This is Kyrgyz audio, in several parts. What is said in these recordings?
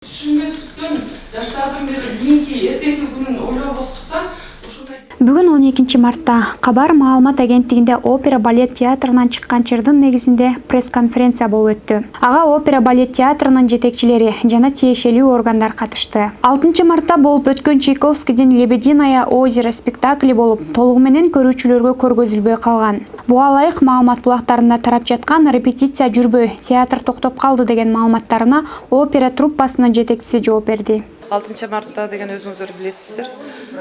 Түшүнбөстүктөн жаштардын бир кийинки эртеңки күнүн ойлобостуктан ушундай. Бүгүн 12 мартта Кабар маалымат агенттигинде опера балет театрынан чыккан чырдын негизинде пресс-конференция болуп өттү. Ага опера балет театрынын жетекчилери жана тиешелүү органдар катышты. 6 мартта болуп өткөн Чайковскийдин «Лебединое озеро» спектакли болуп, толугу менен көрүүчүлөргө көргөзүлбөй калган. Буга ылайык маалымат булактарында тарап жаткан репетиция жүрбөй, театр токтоп калды деген маалыматтарына опера труппасынын жетекчиси жооп берди. 6 мартта деген өзүңүздөр билесиздер,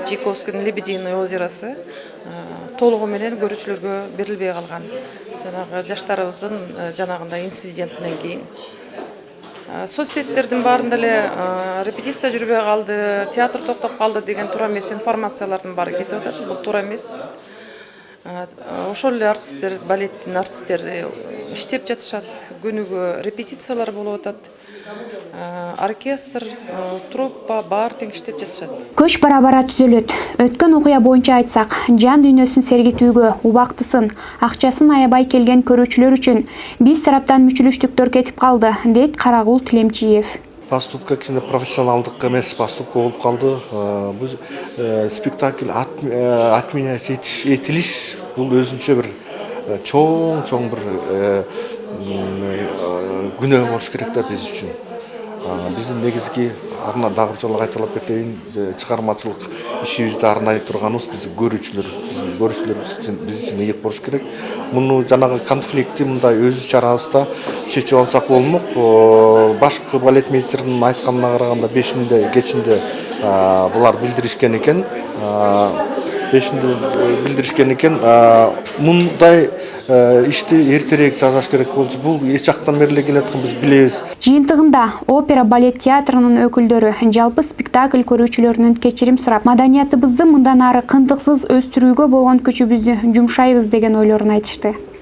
Чайковскийдин «Лебединое озеросы» толугу менен көрүүчүлөргө берилбей калган. Жанагы жаштарыбыздын жанагындай инцидентинен кийин. Соцсеттердин баарында эле репетиция жүрбөй калды, театр токтоп калды деген туура эмес информациялардын баары кетип атат. Бул туура эмес. Ошол эле артисттер, балеттин артисттери иштеп жатышат, күнүгө репетициялар болуп атат. Оркестр, труппа баары тең иштеп жатышат. Көч бара-бара түзөлөт. Өткөн окуя боюнча айтсак, жан дүйнөсүн сергитүүгө, убактысын, акчасын аябай келген көрүүчүлөр үчүн биз тараптан мүчүлүштүктөр кетип калды, дейт Карагул Тилемчиев. Поступка кичине профессионалдык эмес поступка болуп калды. Бул спектакль отменять этилиш бул өзүнчө бир чоң бир күнөө болуш керек да биз үчүн. Биздин негизги дагы бир жолу кайталап кетейин, чыгармачылык ишибизди арнай турганыбыз биздин көрүүчүлөрүбүз үчүн ыйык болуш керек. Муну жанагы конфликтти мындай өзүбүз арабызда чечип алсак болмок. Башкы балетмейстердин айтканына караганда 5-нде кечинде булар билдиришкен экен. Мындай ишти эртерээк жасаш керек болчу. Бул эч жактан бери эле келаткан биз билебиз. Жыйынтыгында опера балет театрынын өкүлдөрү жалпы спектакль көрүүчүлөрүнөн кечирим сурап, маданиятыбызды мындан ары кынтыксыз өстүрүүгө болгон күчүбүздү жумшайбыз деген ойлорун айтышты.